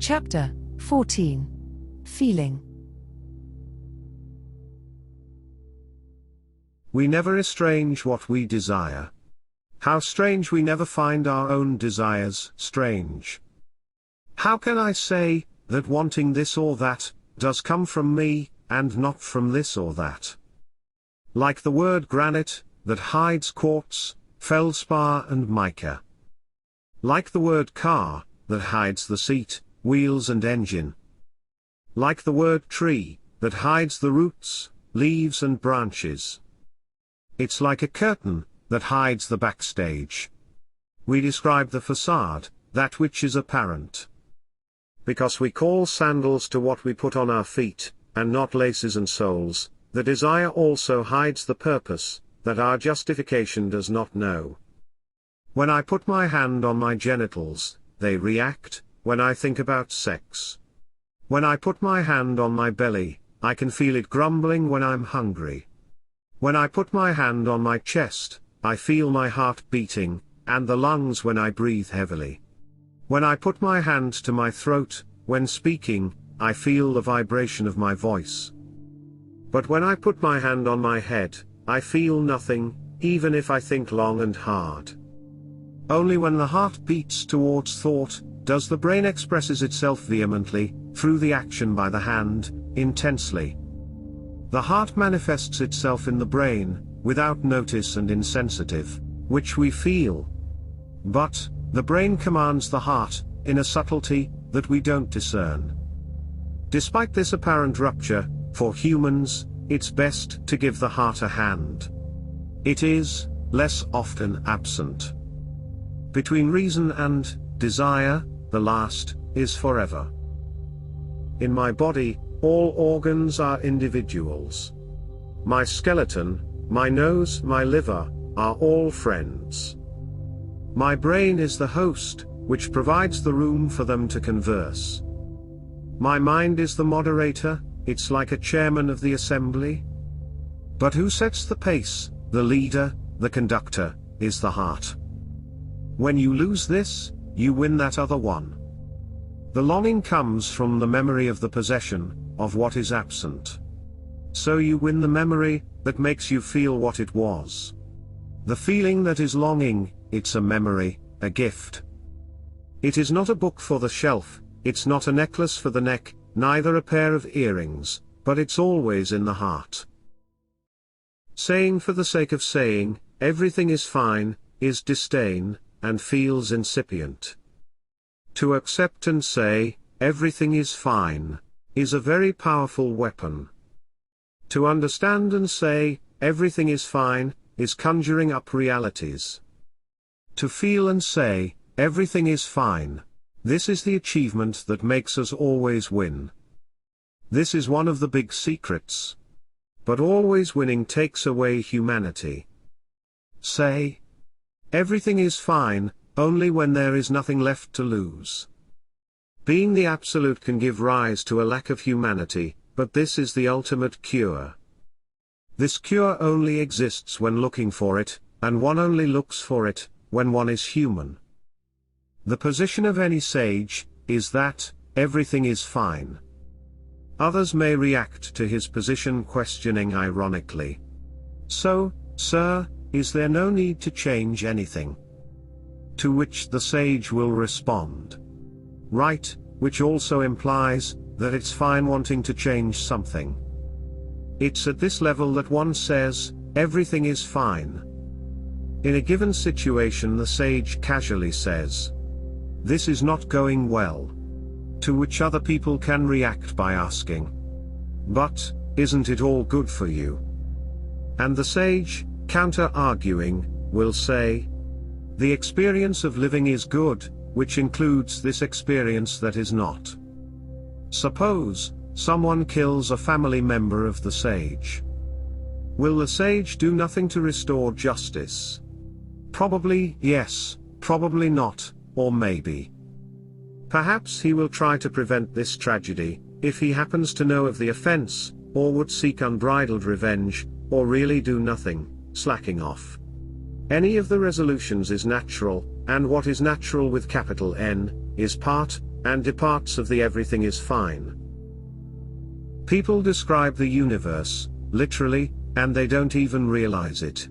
Chapter 14. Feeling. We never estrange what we desire. How strange we never find our own desires strange. How can I say that wanting this or that does come from me, and not from this or that? Like the word granite, that hides quartz, feldspar and mica. Like the word car, that hides the seat, wheels and engine. Like the word tree, that hides the roots, leaves and branches. It's like a curtain, that hides the backstage. We describe the facade, that which is apparent. Because we call sandals to what we put on our feet, and not laces and soles, the desire also hides the purpose, that our justification does not know. When I put my hand on my genitals, they react, when I think about sex. When I put my hand on my belly, I can feel it grumbling when I'm hungry. When I put my hand on my chest, I feel my heart beating, and the lungs when I breathe heavily. When I put my hand to my throat, when speaking, I feel the vibration of my voice. But when I put my hand on my head, I feel nothing, even if I think long and hard. Only when the heart beats towards thought, does the brain expresses itself vehemently, through the action by the hand, intensely. The heart manifests itself in the brain, without notice and insensitive, which we feel. But, the brain commands the heart, in a subtlety, that we don't discern. Despite this apparent rupture, for humans, it's best to give the heart a hand. It is, less often absent. Between reason and desire, the last is forever. In my body, all organs are individuals. My skeleton, my nose, my liver, are all friends. My brain is the host, which provides the room for them to converse. My mind is the moderator, it's like a chairman of the assembly. But who sets the pace, the leader, the conductor, is the heart. When you lose this, you win that other one. The longing comes from the memory of the possession, of what is absent. So you win the memory, that makes you feel what it was. The feeling that is longing, it's a memory, a gift. It is not a book for the shelf, it's not a necklace for the neck, neither a pair of earrings, but it's always in the heart. Saying for the sake of saying, everything is fine, is disdain, and feels incipient. To accept and say, everything is fine, is a very powerful weapon. To understand and say, everything is fine, is conjuring up realities. To feel and say, everything is fine, this is the achievement that makes us always win. This is one of the big secrets. But always winning takes away humanity. Say, everything is fine, only when there is nothing left to lose. Being the absolute can give rise to a lack of humanity, but this is the ultimate cure. This cure only exists when looking for it, and one only looks for it, when one is human. The position of any sage, is that, everything is fine. Others may react to his position questioning ironically. So, sir, is there no need to change anything? To which the sage will respond. Right, which also implies, that it's fine wanting to change something. It's at this level that one says, everything is fine. In a given situation the sage casually says, this is not going well. To which other people can react by asking, but, isn't it all good for you? And the sage, counter-arguing, will say, the experience of living is good, which includes this experience that is not. Suppose, someone kills a family member of the sage. Will the sage do nothing to restore justice? Probably yes, probably not, or maybe. Perhaps he will try to prevent this tragedy, if he happens to know of the offense, or would seek unbridled revenge, or really do nothing, slacking off. Any of the resolutions is natural, and what is natural with capital N, is part and departs of the everything is fine. People describe the universe, literally, and they don't even realize it.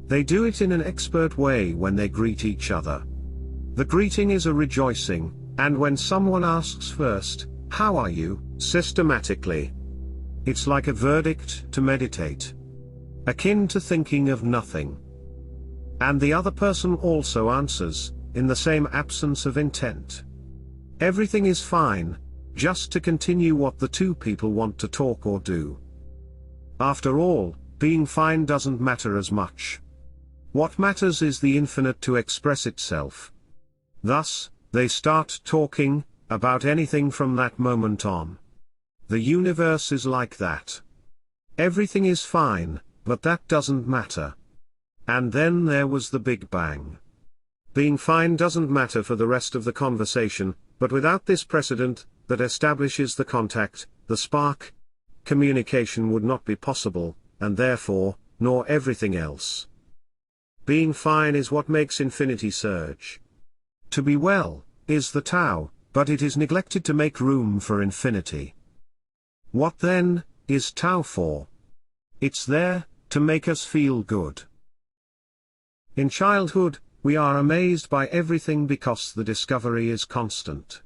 They do it in an expert way when they greet each other. The greeting is a rejoicing, and when someone asks first, "How are you?" systematically, it's like a verdict to meditate, akin to thinking of nothing. And the other person also answers, in the same absence of intent. Everything is fine, just to continue what the two people want to talk or do. After all, being fine doesn't matter as much. What matters is the infinite to express itself. Thus, they start talking about anything from that moment on. The universe is like that. Everything is fine, but that doesn't matter. And then there was the Big Bang. Being fine doesn't matter for the rest of the conversation, but without this precedent that establishes the contact, the spark, communication would not be possible, and therefore, nor everything else. Being fine is what makes infinity surge. To be well is the Tao, but it is neglected to make room for infinity. What then is Tao for? It's there to make us feel good. In childhood, we are amazed by everything because the discovery is constant.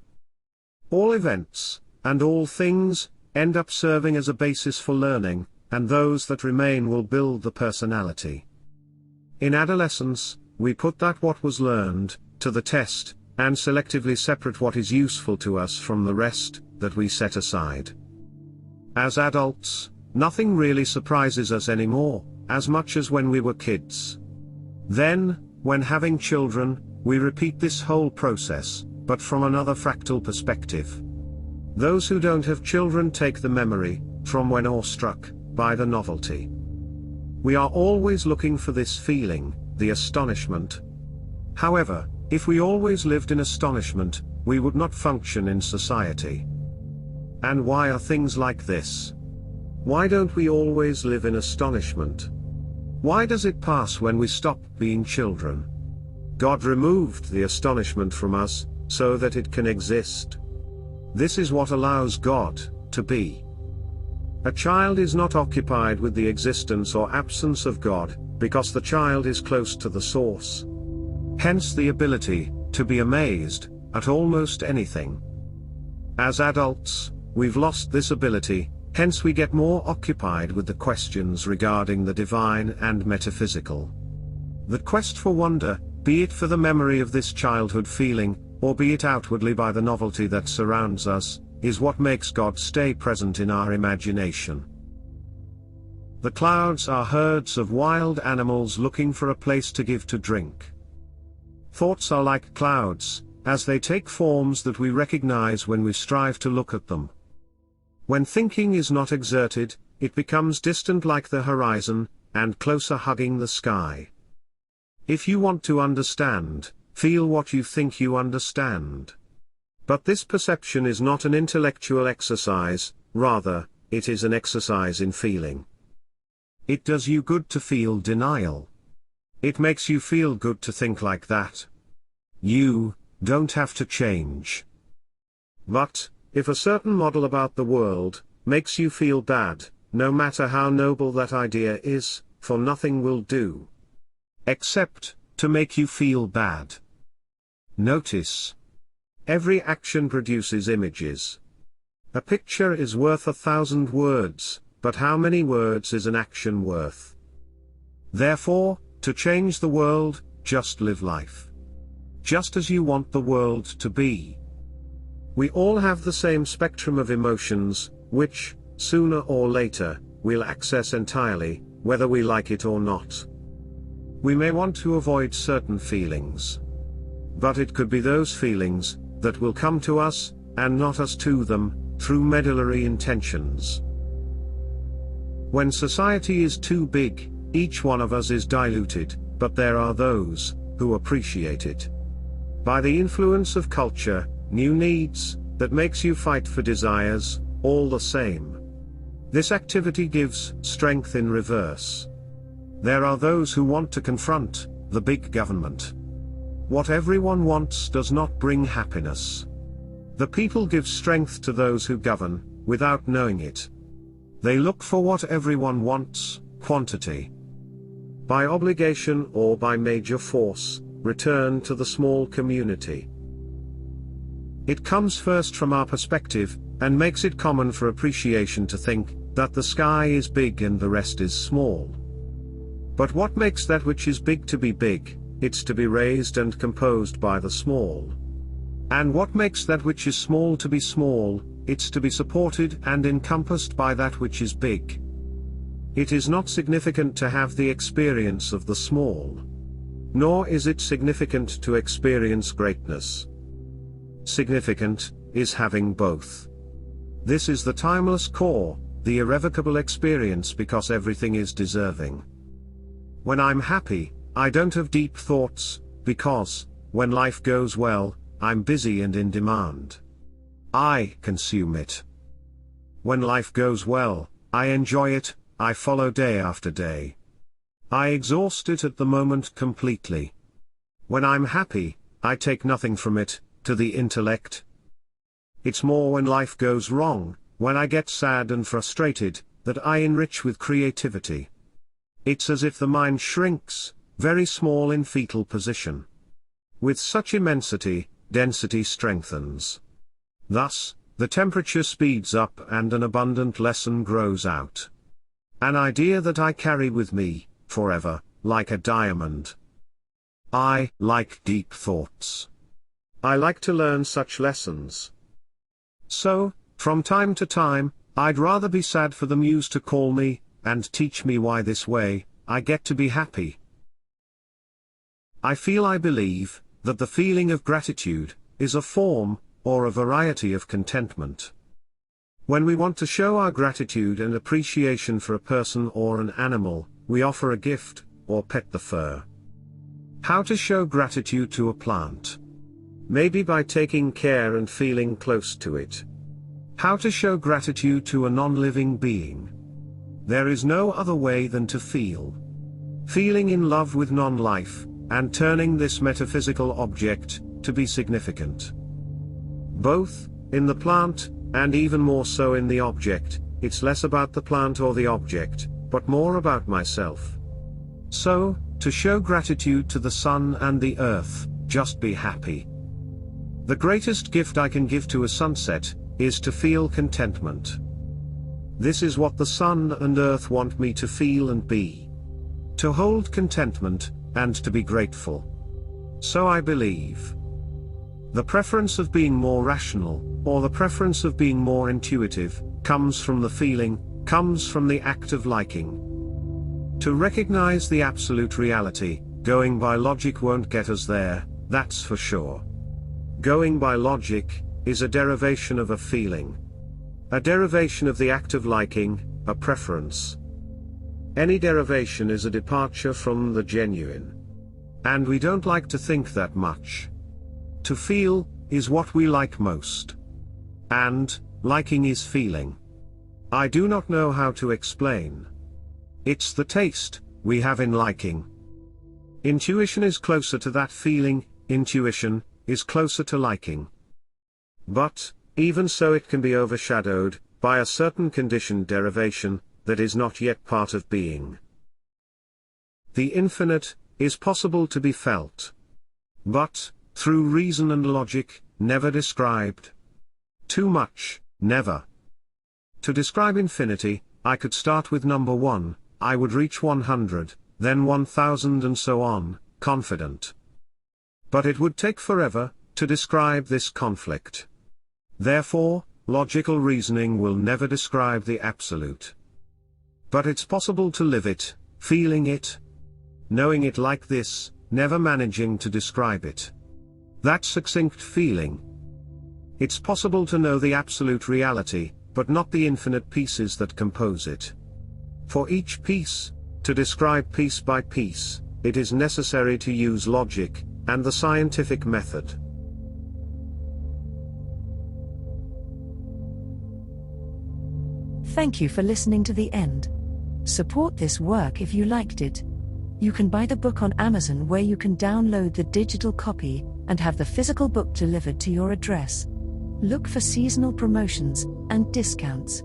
All events, and all things, end up serving as a basis for learning, and those that remain will build the personality. In adolescence, we put that what was learned to the test, and selectively separate what is useful to us from the rest that we set aside. As adults, nothing really surprises us anymore, as much as when we were kids. Then, when having children, we repeat this whole process, but from another fractal perspective. Those who don't have children take the memory, from when awestruck by the novelty. We are always looking for this feeling, the astonishment. However, if we always lived in astonishment, we would not function in society. And why are things like this? Why don't we always live in astonishment? Why does it pass when we stop being children? God removed the astonishment from us, so that it can exist. This is what allows God to be. A child is not occupied with the existence or absence of God, because the child is close to the source. Hence the ability to be amazed at almost anything. As adults, we've lost this ability, hence we get more occupied with the questions regarding the divine and metaphysical. The quest for wonder, be it for the memory of this childhood feeling, or be it outwardly by the novelty that surrounds us, is what makes God stay present in our imagination. The clouds are herds of wild animals looking for a place to give to drink. Thoughts are like clouds, as they take forms that we recognize when we strive to look at them. When thinking is not exerted, it becomes distant like the horizon, and closer hugging the sky. If you want to understand, feel what you think you understand. But this perception is not an intellectual exercise, rather, it is an exercise in feeling. It does you good to feel denial. It makes you feel good to think like that. You don't have to change. But, if a certain model about the world makes you feel bad, no matter how noble that idea is, for nothing will do except to make you feel bad. Notice. Every action produces images. A picture is worth 1,000 words, but how many words is an action worth? Therefore, to change the world, just live life. Just as you want the world to be. We all have the same spectrum of emotions, which, sooner or later, we'll access entirely, whether we like it or not. We may want to avoid certain feelings. But it could be those feelings that will come to us, and not us to them, through medullary intentions. When society is too big, each one of us is diluted, but there are those who appreciate it. By the influence of culture, new needs, that makes you fight for desires, all the same. This activity gives strength in reverse. There are those who want to confront the big government. What everyone wants does not bring happiness. The people give strength to those who govern, without knowing it. They look for what everyone wants, quantity. By obligation or by major force, return to the small community. It comes first from our perspective, and makes it common for appreciation to think that the sky is big and the rest is small. But what makes that which is big to be big? It's to be raised and composed by the small. And what makes that which is small to be small? It's to be supported and encompassed by that which is big. It is not significant to have the experience of the small. Nor is it significant to experience greatness. Significant is having both. This is the timeless core, the irrevocable experience, because everything is deserving. When I'm happy, I don't have deep thoughts, because, when life goes well, I'm busy and in demand. I consume it. When life goes well, I enjoy it, I follow day after day. I exhaust it at the moment completely. When I'm happy, I take nothing from it, to the intellect. It's more when life goes wrong, when I get sad and frustrated, that I enrich with creativity. It's as if the mind shrinks, very small in fetal position. With such immensity, density strengthens. Thus, the temperature speeds up and an abundant lesson grows out. An idea that I carry with me, forever, like a diamond. I like deep thoughts. I like to learn such lessons. So, from time to time, I'd rather be sad for the muse to call me, and teach me why this way, I get to be happy. I believe, that the feeling of gratitude, is a form, or a variety of contentment. When we want to show our gratitude and appreciation for a person or an animal, we offer a gift, or pet the fur. How to show gratitude to a plant? Maybe by taking care and feeling close to it. How to show gratitude to a non-living being? There is no other way than to feel. Feeling in love with non-life, and turning this metaphysical object, to be significant. Both, in the plant, and even more so in the object, it's less about the plant or the object, but more about myself. So, to show gratitude to the sun and the earth, just be happy. The greatest gift I can give to a sunset, is to feel contentment. This is what the sun and earth want me to feel and be. To hold contentment, and to be grateful. So I believe. The preference of being more rational, or the preference of being more intuitive, comes from the feeling, comes from the act of liking. To recognize the absolute reality, going by logic won't get us there, that's for sure. Going by logic, is a derivation of a feeling. A derivation of the act of liking, a preference. Any derivation is a departure from the genuine. And we don't like to think that much. To feel, is what we like most. And, liking is feeling. I do not know how to explain. It's the taste, we have in liking. Intuition is closer to that feeling, intuition, is closer to liking. But, even so it can be overshadowed, by a certain conditioned derivation, that is not yet part of being. The infinite, is possible to be felt. But, through reason and logic, never described. Too much, never. To describe infinity, I could start with number 1, I would reach 100, then 1000 and so on, confident. But it would take forever, to describe this conflict. Therefore, logical reasoning will never describe the absolute. But it's possible to live it, feeling it, knowing it like this, never managing to describe it. That succinct feeling. It's possible to know the absolute reality, but not the infinite pieces that compose it. For each piece, to describe piece by piece, it is necessary to use logic, and the scientific method. Thank you for listening to the end. Support this work if you liked it. You can buy the book on Amazon, where you can download the digital copy and have the physical book delivered to your address. Look for seasonal promotions and discounts.